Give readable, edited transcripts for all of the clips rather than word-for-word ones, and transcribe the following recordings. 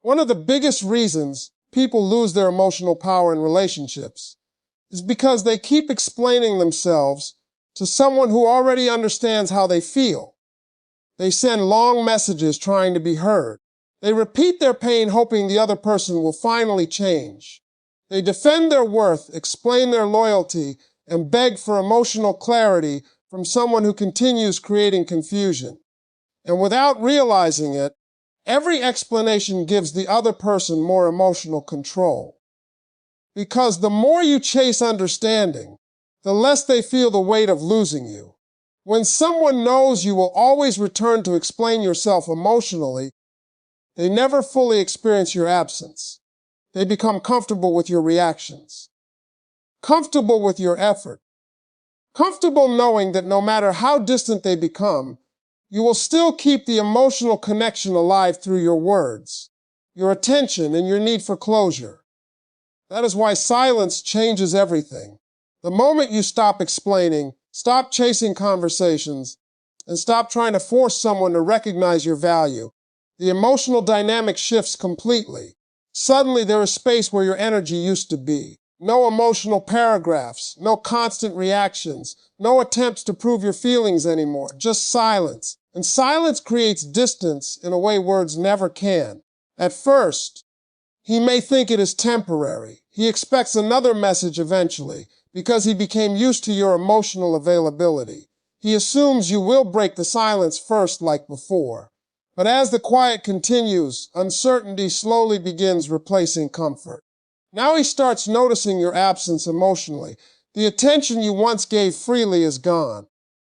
One of the biggest reasons people lose their emotional power in relationships is because they keep explaining themselves to someone who already understands how they feel. They send long messages trying to be heard. They repeat their pain hoping the other person will finally change. They defend their worth, explain their loyalty, and beg for emotional clarity from someone who continues creating confusion. And without realizing it, every explanation gives the other person more emotional control. Because the more you chase understanding, the less they feel the weight of losing you. When someone knows you will always return to explain yourself emotionally, they never fully experience your absence. They become comfortable with your reactions, comfortable with your effort, comfortable knowing that no matter how distant they become, you will still keep the emotional connection alive through your words, your attention, and your need for closure. That is why silence changes everything. The moment you stop explaining, stop chasing conversations, and stop trying to force someone to recognize your value, the emotional dynamic shifts completely. Suddenly there is space where your energy used to be. No emotional paragraphs, no constant reactions, no attempts to prove your feelings anymore, just silence. And silence creates distance in a way words never can. At first, he may think it is temporary. He expects another message eventually because he became used to your emotional availability. He assumes you will break the silence first like before. But as the quiet continues, uncertainty slowly begins replacing comfort. Now he starts noticing your absence emotionally. The attention you once gave freely is gone.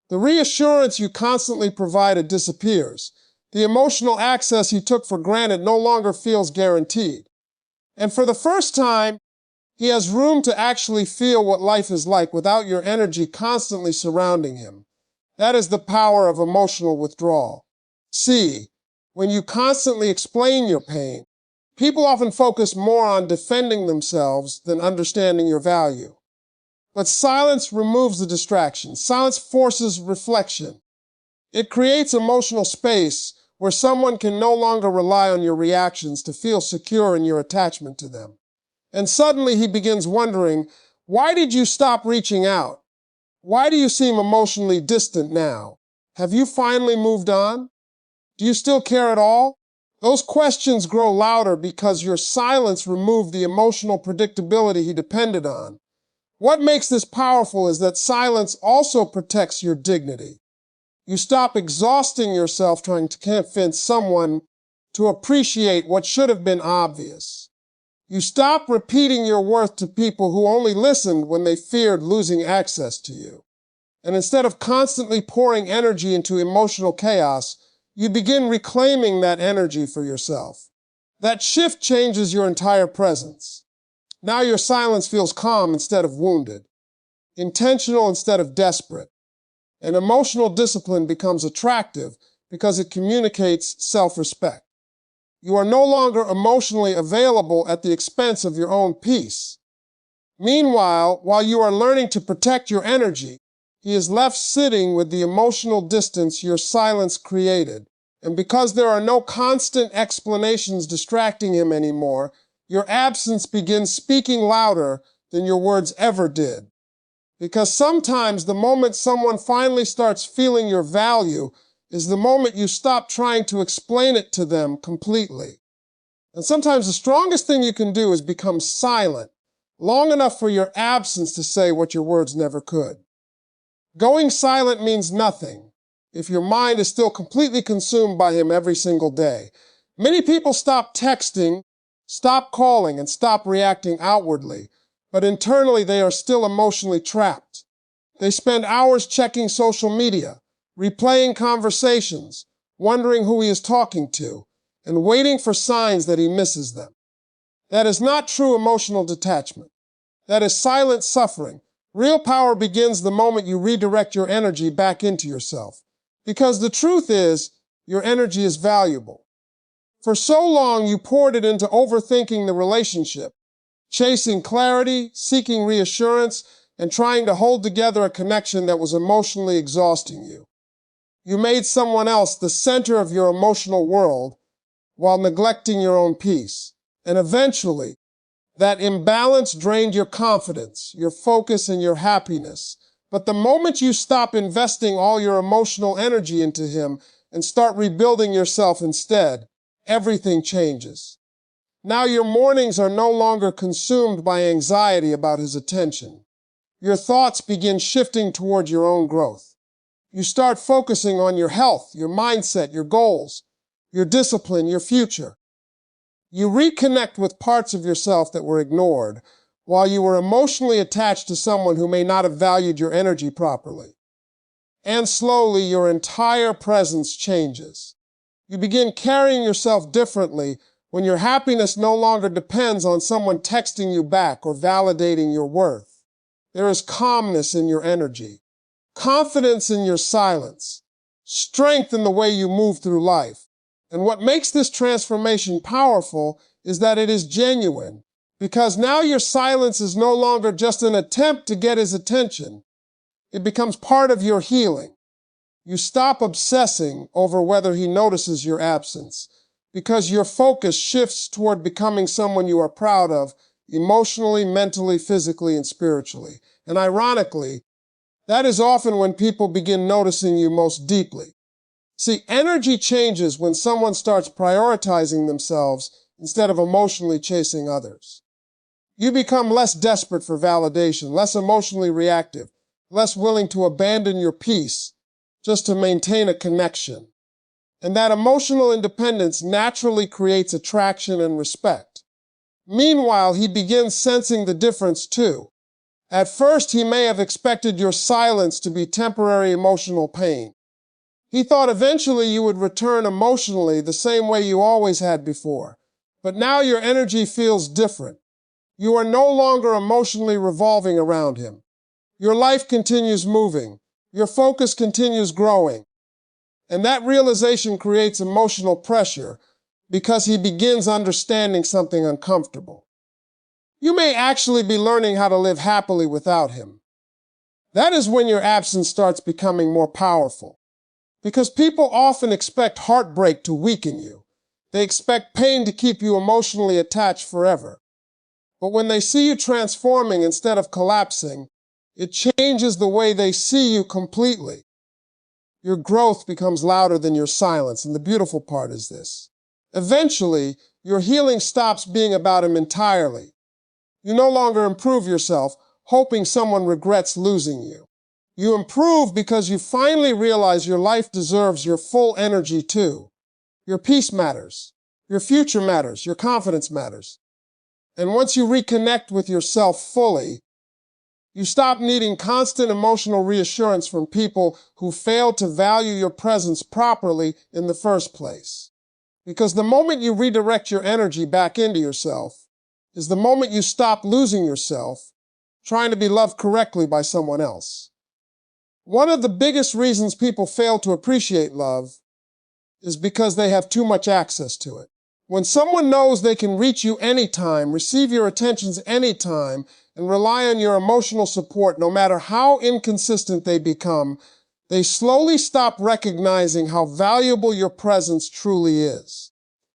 The reassurance you constantly provided disappears. The emotional access you took for granted no longer feels guaranteed. And for the first time, he has room to actually feel what life is like without your energy constantly surrounding him. That is the power of emotional withdrawal. See, when you constantly explain your pain, people often focus more on defending themselves than understanding your value. But silence removes the distraction. Silence forces reflection. It creates emotional space where someone can no longer rely on your reactions to feel secure in your attachment to them. And suddenly he begins wondering, why did you stop reaching out? Why do you seem emotionally distant now? Have you finally moved on? Do you still care at all? Those questions grow louder because your silence removed the emotional predictability he depended on. What makes this powerful is that silence also protects your dignity. You stop exhausting yourself trying to convince someone to appreciate what should have been obvious. You stop repeating your worth to people who only listened when they feared losing access to you. And instead of constantly pouring energy into emotional chaos, you begin reclaiming that energy for yourself. That shift changes your entire presence. Now your silence feels calm instead of wounded, intentional instead of desperate. And emotional discipline becomes attractive because it communicates self-respect. You are no longer emotionally available at the expense of your own peace. Meanwhile, while you are learning to protect your energy, he is left sitting with the emotional distance your silence created. And because there are no constant explanations distracting him anymore, your absence begins speaking louder than your words ever did. Because sometimes the moment someone finally starts feeling your value is the moment you stop trying to explain it to them completely. And sometimes the strongest thing you can do is become silent, long enough for your absence to say what your words never could. Going silent means nothing if your mind is still completely consumed by him every single day. Many people stop texting, stop calling, and stop reacting outwardly, but internally they are still emotionally trapped. They spend hours checking social media, replaying conversations, wondering who he is talking to, and waiting for signs that he misses them. That is not true emotional detachment. That is silent suffering. Real power begins the moment you redirect your energy back into yourself. Because the truth is, your energy is valuable. For so long, you poured it into overthinking the relationship, chasing clarity, seeking reassurance, and trying to hold together a connection that was emotionally exhausting you. You made someone else the center of your emotional world, while neglecting your own peace. And eventually, that imbalance drained your confidence, your focus, and your happiness. But the moment you stop investing all your emotional energy into him and start rebuilding yourself instead, everything changes. Now your mornings are no longer consumed by anxiety about his attention. Your thoughts begin shifting toward your own growth. You start focusing on your health, your mindset, your goals, your discipline, your future. You reconnect with parts of yourself that were ignored while you were emotionally attached to someone who may not have valued your energy properly. And slowly, your entire presence changes. You begin carrying yourself differently when your happiness no longer depends on someone texting you back or validating your worth. There is calmness in your energy, confidence in your silence, strength in the way you move through life. And what makes this transformation powerful is that it is genuine, because now your silence is no longer just an attempt to get his attention. It becomes part of your healing. You stop obsessing over whether he notices your absence, because your focus shifts toward becoming someone you are proud of emotionally, mentally, physically, and spiritually. And ironically, that is often when people begin noticing you most deeply. See, energy changes when someone starts prioritizing themselves instead of emotionally chasing others. You become less desperate for validation, less emotionally reactive, less willing to abandon your peace just to maintain a connection. And that emotional independence naturally creates attraction and respect. Meanwhile, he begins sensing the difference too. At first, he may have expected your silence to be temporary emotional pain. He thought eventually you would return emotionally the same way you always had before. But now your energy feels different. You are no longer emotionally revolving around him. Your life continues moving. Your focus continues growing. And that realization creates emotional pressure because he begins understanding something uncomfortable. You may actually be learning how to live happily without him. That is when your absence starts becoming more powerful. Because people often expect heartbreak to weaken you. They expect pain to keep you emotionally attached forever. But when they see you transforming instead of collapsing, it changes the way they see you completely. Your growth becomes louder than your silence, and the beautiful part is this. Eventually, your healing stops being about him entirely. You no longer improve yourself, hoping someone regrets losing you. You improve because you finally realize your life deserves your full energy too. Your peace matters. Your future matters. Your confidence matters. And once you reconnect with yourself fully, you stop needing constant emotional reassurance from people who fail to value your presence properly in the first place. Because the moment you redirect your energy back into yourself is the moment you stop losing yourself trying to be loved correctly by someone else. One of the biggest reasons people fail to appreciate love is because they have too much access to it. When someone knows they can reach you anytime, receive your attentions anytime, and rely on your emotional support no matter how inconsistent they become, they slowly stop recognizing how valuable your presence truly is.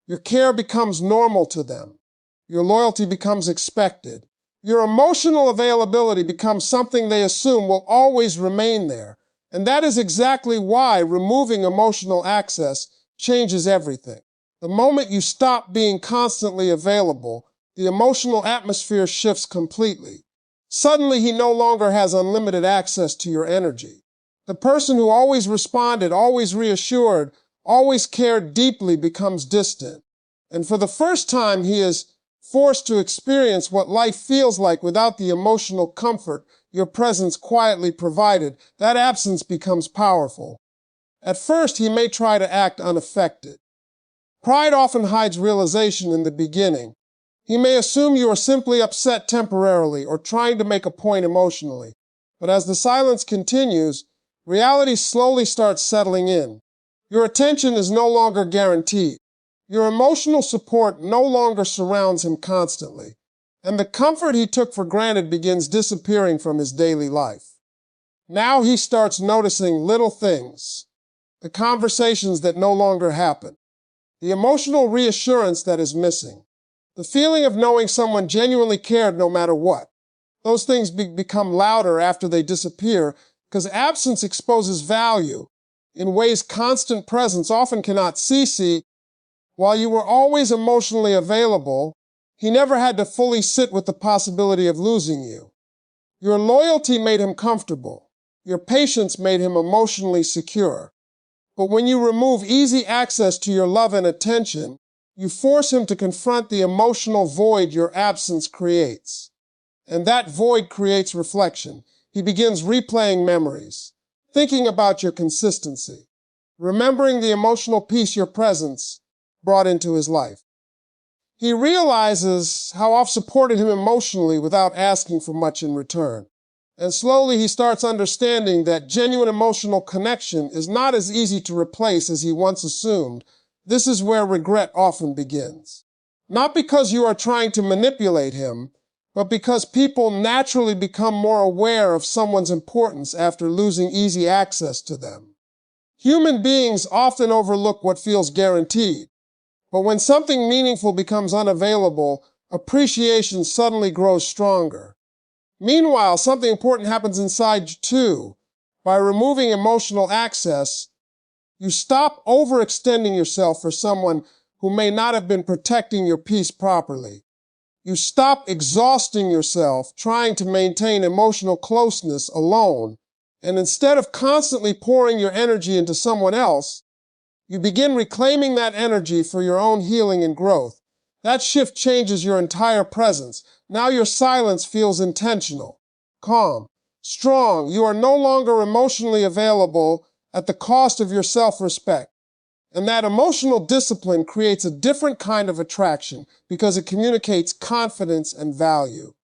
Your care becomes normal to them. Your loyalty becomes expected. Your emotional availability becomes something they assume will always remain there. And that is exactly why removing emotional access changes everything. The moment you stop being constantly available, the emotional atmosphere shifts completely. Suddenly, he no longer has unlimited access to your energy. The person who always responded, always reassured, always cared deeply becomes distant. And for the first time, he is forced to experience what life feels like without the emotional comfort your presence quietly provided. That absence becomes powerful. At first, he may try to act unaffected. Pride often hides realization in the beginning. He may assume you are simply upset temporarily or trying to make a point emotionally. But as the silence continues, reality slowly starts settling in. Your attention is no longer guaranteed. Your emotional support no longer surrounds him constantly. And the comfort he took for granted begins disappearing from his daily life. Now he starts noticing little things, the conversations that no longer happen, the emotional reassurance that is missing, the feeling of knowing someone genuinely cared no matter what. Those things become louder after they disappear because absence exposes value in ways constant presence often cannot see. While you were always emotionally available, he never had to fully sit with the possibility of losing you. Your loyalty made him comfortable. Your patience made him emotionally secure. But when you remove easy access to your love and attention, you force him to confront the emotional void your absence creates. And that void creates reflection. He begins replaying memories, thinking about your consistency, remembering the emotional peace your presence brought into his life. He realizes how I've supported him emotionally without asking for much in return. And slowly he starts understanding that genuine emotional connection is not as easy to replace as he once assumed. This is where regret often begins. Not because you are trying to manipulate him, but because people naturally become more aware of someone's importance after losing easy access to them. Human beings often overlook what feels guaranteed, but when something meaningful becomes unavailable, appreciation suddenly grows stronger. Meanwhile, something important happens inside you too. By removing emotional access, you stop overextending yourself for someone who may not have been protecting your peace properly. You stop exhausting yourself trying to maintain emotional closeness alone, and instead of constantly pouring your energy into someone else, you begin reclaiming that energy for your own healing and growth. That shift changes your entire presence. Now your silence feels intentional, calm, strong. You are no longer emotionally available at the cost of your self-respect. And that emotional discipline creates a different kind of attraction because it communicates confidence and value.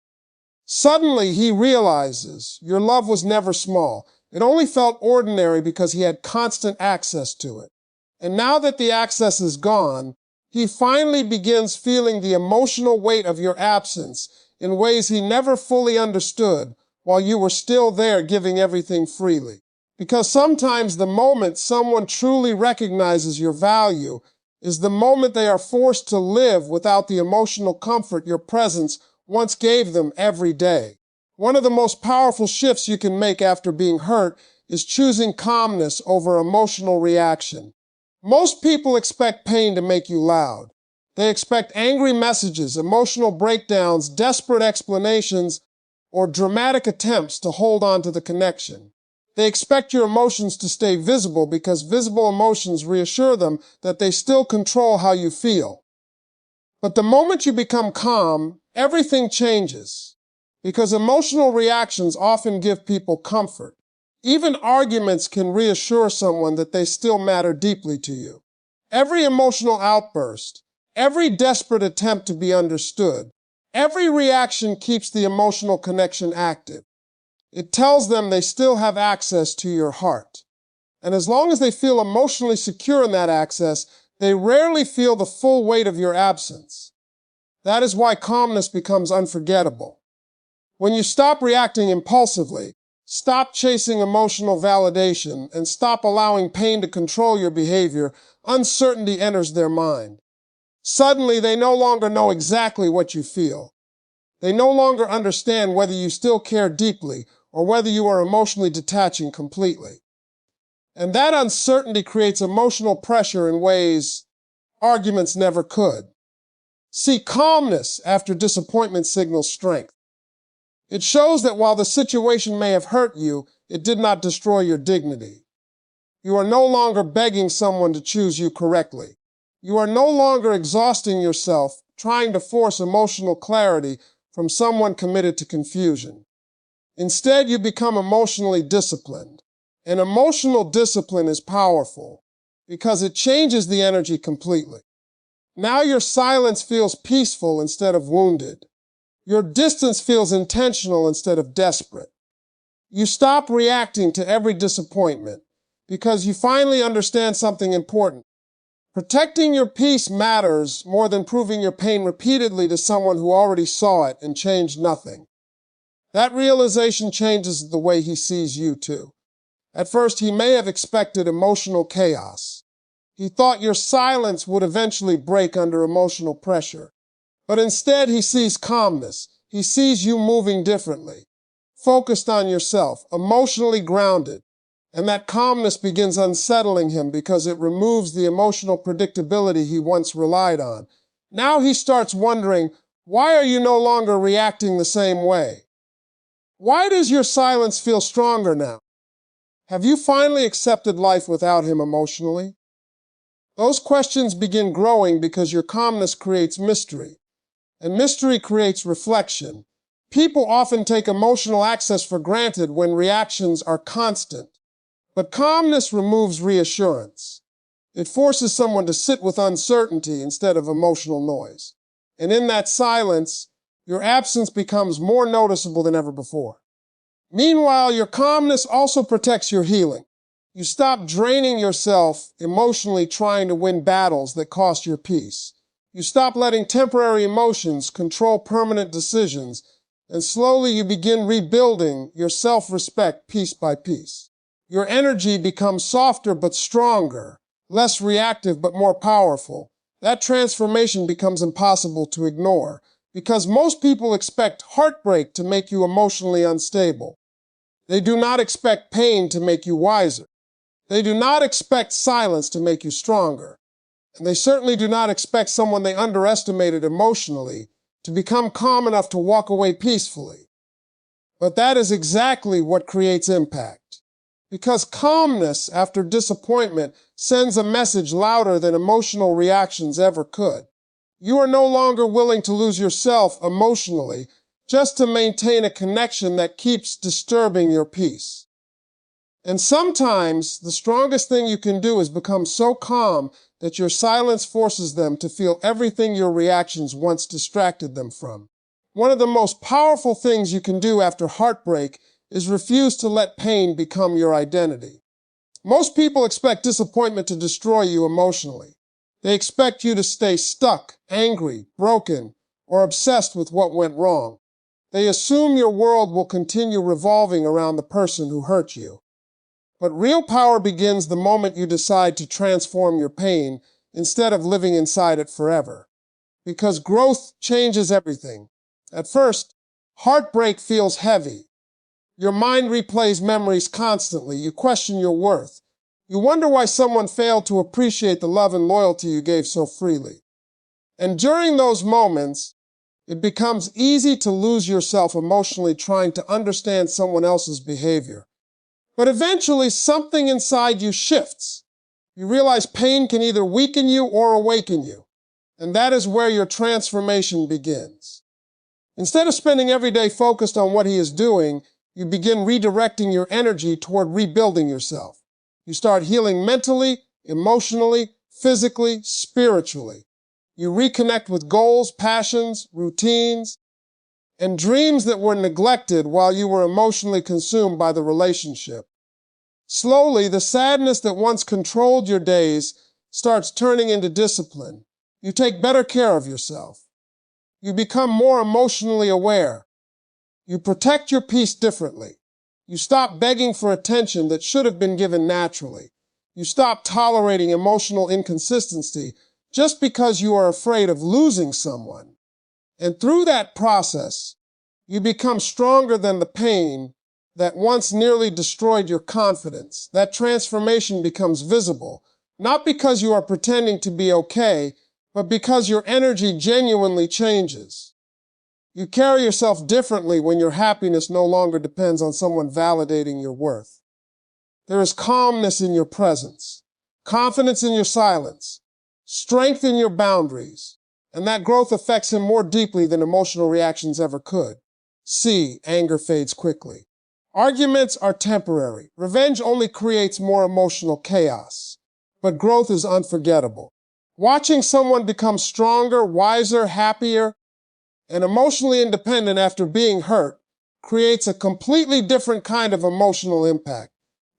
Suddenly, he realizes your love was never small. It only felt ordinary because he had constant access to it. And now that the access is gone, he finally begins feeling the emotional weight of your absence in ways he never fully understood while you were still there giving everything freely. Because sometimes the moment someone truly recognizes your value is the moment they are forced to live without the emotional comfort your presence once gave them every day. One of the most powerful shifts you can make after being hurt is choosing calmness over emotional reaction. Most people expect pain to make you loud. They expect angry messages, emotional breakdowns, desperate explanations, or dramatic attempts to hold on to the connection. They expect your emotions to stay visible because visible emotions reassure them that they still control how you feel. But the moment you become calm, everything changes because emotional reactions often give people comfort. Even arguments can reassure someone that they still matter deeply to you. Every emotional outburst, every desperate attempt to be understood, every reaction keeps the emotional connection active. It tells them they still have access to your heart. And as long as they feel emotionally secure in that access, they rarely feel the full weight of your absence. That is why calmness becomes unforgettable. When you stop reacting impulsively, stop chasing emotional validation, and stop allowing pain to control your behavior, uncertainty enters their mind. Suddenly, they no longer know exactly what you feel. They no longer understand whether you still care deeply or whether you are emotionally detaching completely. And that uncertainty creates emotional pressure in ways arguments never could. See, calmness after disappointment signals strength. It shows that while the situation may have hurt you, it did not destroy your dignity. You are no longer begging someone to choose you correctly. You are no longer exhausting yourself trying to force emotional clarity from someone committed to confusion. Instead, you become emotionally disciplined. And emotional discipline is powerful because it changes the energy completely. Now your silence feels peaceful instead of wounded. Your distance feels intentional instead of desperate. You stop reacting to every disappointment because you finally understand something important. Protecting your peace matters more than proving your pain repeatedly to someone who already saw it and changed nothing. That realization changes the way he sees you too. At first, he may have expected emotional chaos. He thought your silence would eventually break under emotional pressure. But instead, he sees calmness. He sees you moving differently, focused on yourself, emotionally grounded. And that calmness begins unsettling him because it removes the emotional predictability he once relied on. Now he starts wondering, why are you no longer reacting the same way? Why does your silence feel stronger now? Have you finally accepted life without him emotionally? Those questions begin growing because your calmness creates mystery, and mystery creates reflection. People often take emotional access for granted when reactions are constant, but calmness removes reassurance. It forces someone to sit with uncertainty instead of emotional noise. And in that silence, your absence becomes more noticeable than ever before. Meanwhile, your calmness also protects your healing. You stop draining yourself emotionally trying to win battles that cost your peace. You stop letting temporary emotions control permanent decisions, and slowly you begin rebuilding your self-respect piece by piece. Your energy becomes softer but stronger, less reactive but more powerful. That transformation becomes impossible to ignore because most people expect heartbreak to make you emotionally unstable. They do not expect pain to make you wiser. They do not expect silence to make you stronger. And they certainly do not expect someone they underestimated emotionally to become calm enough to walk away peacefully. But that is exactly what creates impact. Because calmness after disappointment sends a message louder than emotional reactions ever could. You are no longer willing to lose yourself emotionally just to maintain a connection that keeps disturbing your peace. And sometimes the strongest thing you can do is become so calm that your silence forces them to feel everything your reactions once distracted them from. One of the most powerful things you can do after heartbreak is refuse to let pain become your identity. Most people expect disappointment to destroy you emotionally. They expect you to stay stuck, angry, broken, or obsessed with what went wrong. They assume your world will continue revolving around the person who hurt you. But real power begins the moment you decide to transform your pain instead of living inside it forever. Because growth changes everything. At first, heartbreak feels heavy. Your mind replays memories constantly. You question your worth. You wonder why someone failed to appreciate the love and loyalty you gave so freely. And during those moments, it becomes easy to lose yourself emotionally trying to understand someone else's behavior. But eventually, something inside you shifts. You realize pain can either weaken you or awaken you. And that is where your transformation begins. Instead of spending every day focused on what he is doing, you begin redirecting your energy toward rebuilding yourself. You start healing mentally, emotionally, physically, spiritually. You reconnect with goals, passions, routines, and dreams that were neglected while you were emotionally consumed by the relationship. Slowly, the sadness that once controlled your days starts turning into discipline. You take better care of yourself. You become more emotionally aware. You protect your peace differently. You stop begging for attention that should have been given naturally. You stop tolerating emotional inconsistency just because you are afraid of losing someone. And through that process, you become stronger than the pain that once nearly destroyed your confidence. That transformation becomes visible, not because you are pretending to be okay, but because your energy genuinely changes. You carry yourself differently when your happiness no longer depends on someone validating your worth. There is calmness in your presence, confidence in your silence, strength in your boundaries, and that growth affects him more deeply than emotional reactions ever could. C. Anger fades quickly. Arguments are temporary. Revenge only creates more emotional chaos, but growth is unforgettable. Watching someone become stronger, wiser, happier, and emotionally independent after being hurt creates a completely different kind of emotional impact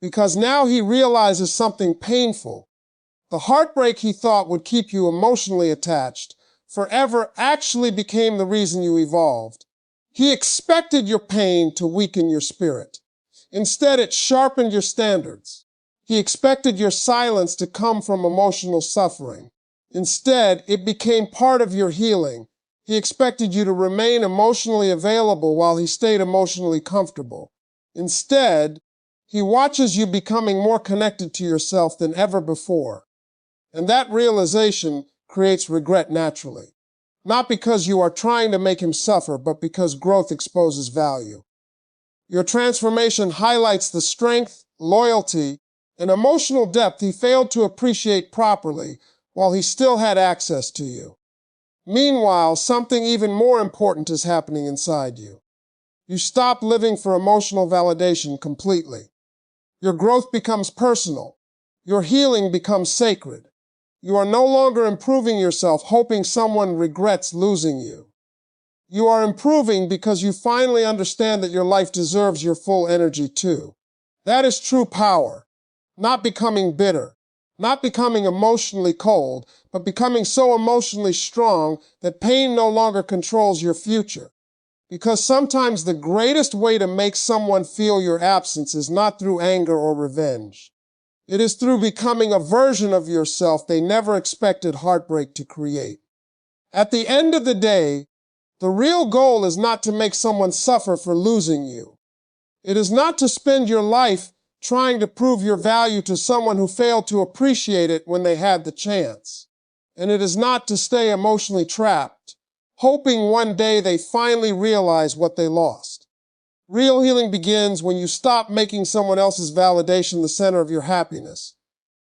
because now he realizes something painful. The heartbreak he thought would keep you emotionally attached forever actually became the reason you evolved. He expected your pain to weaken your spirit. Instead, it sharpened your standards. He expected your silence to come from emotional suffering. Instead, it became part of your healing. He expected you to remain emotionally available while he stayed emotionally comfortable. Instead, he watches you becoming more connected to yourself than ever before. And that realization creates regret naturally. Not because you are trying to make him suffer, but because growth exposes value. Your transformation highlights the strength, loyalty, and emotional depth he failed to appreciate properly while he still had access to you. Meanwhile, something even more important is happening inside you. You stop living for emotional validation completely. Your growth becomes personal. Your healing becomes sacred. You are no longer improving yourself hoping someone regrets losing you. You are improving because you finally understand that your life deserves your full energy too. That is true power. Not becoming bitter, not becoming emotionally cold, but becoming so emotionally strong that pain no longer controls your future. Because sometimes the greatest way to make someone feel your absence is not through anger or revenge. It is through becoming a version of yourself they never expected heartbreak to create. At the end of the day, the real goal is not to make someone suffer for losing you. It is not to spend your life trying to prove your value to someone who failed to appreciate it when they had the chance. And it is not to stay emotionally trapped, hoping one day they finally realize what they lost. Real healing begins when you stop making someone else's validation the center of your happiness.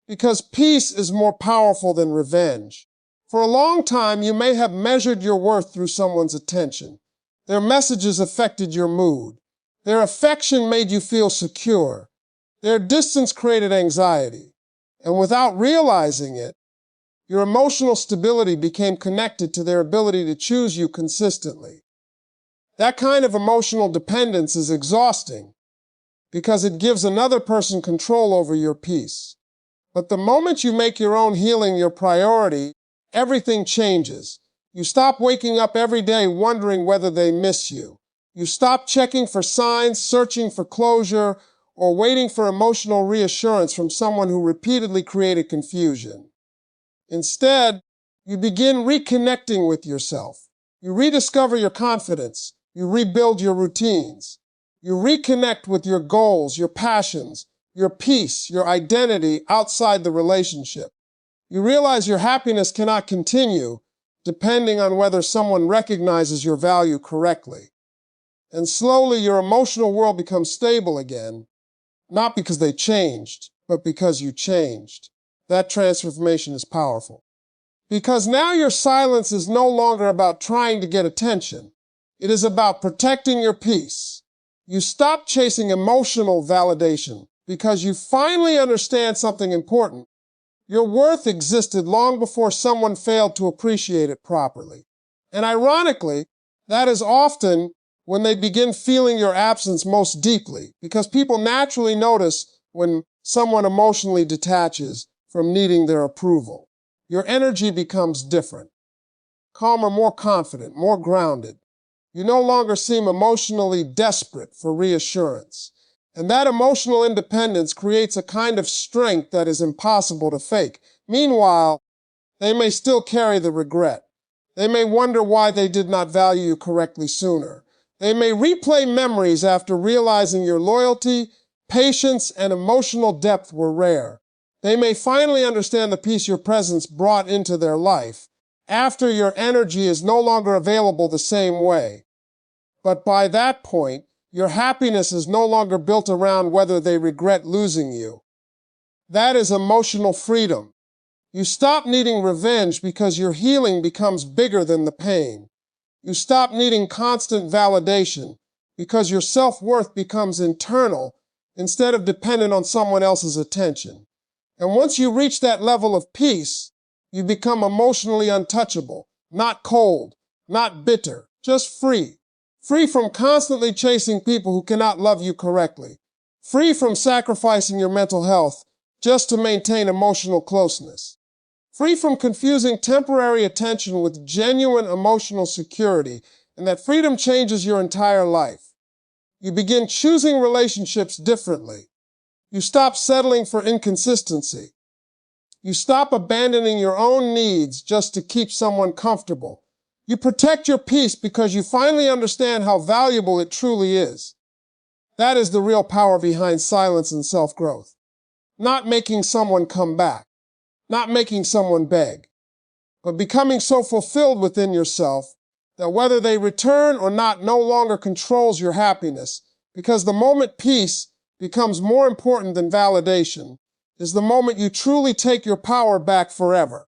Because peace is more powerful than revenge. For a long time, you may have measured your worth through someone's attention. Their messages affected your mood. Their affection made you feel secure. Their distance created anxiety. And without realizing it, your emotional stability became connected to their ability to choose you consistently. That kind of emotional dependence is exhausting because it gives another person control over your peace. But the moment you make your own healing your priority, everything changes. You stop waking up every day wondering whether they miss you. You stop checking for signs, searching for closure, or waiting for emotional reassurance from someone who repeatedly created confusion. Instead, you begin reconnecting with yourself. You rediscover your confidence. You rebuild your routines. You reconnect with your goals, your passions, your peace, your identity outside the relationship. You realize your happiness cannot continue depending on whether someone recognizes your value correctly. And slowly your emotional world becomes stable again, not because they changed, but because you changed. That transformation is powerful. Because now your silence is no longer about trying to get attention. It is about protecting your peace. You stop chasing emotional validation because you finally understand something important. Your worth existed long before someone failed to appreciate it properly. And ironically, that is often when they begin feeling your absence most deeply, because people naturally notice when someone emotionally detaches from needing their approval. Your energy becomes different, calmer, more confident, more grounded. You no longer seem emotionally desperate for reassurance. And that emotional independence creates a kind of strength that is impossible to fake. Meanwhile, they may still carry the regret. They may wonder why they did not value you correctly sooner. They may replay memories after realizing your loyalty, patience, and emotional depth were rare. They may finally understand the peace your presence brought into their life after your energy is no longer available the same way. But by that point, your happiness is no longer built around whether they regret losing you. That is emotional freedom. You stop needing revenge because your healing becomes bigger than the pain. You stop needing constant validation because your self-worth becomes internal instead of dependent on someone else's attention. And once you reach that level of peace, you become emotionally untouchable, not cold, not bitter, just free. Free from constantly chasing people who cannot love you correctly. Free from sacrificing your mental health just to maintain emotional closeness. Free from confusing temporary attention with genuine emotional security, and that freedom changes your entire life. You begin choosing relationships differently. You stop settling for inconsistency. You stop abandoning your own needs just to keep someone comfortable. You protect your peace because you finally understand how valuable it truly is. That is the real power behind silence and self-growth. Not making someone come back, not making someone beg, but becoming so fulfilled within yourself that whether they return or not no longer controls your happiness, because the moment peace becomes more important than validation is the moment you truly take your power back forever.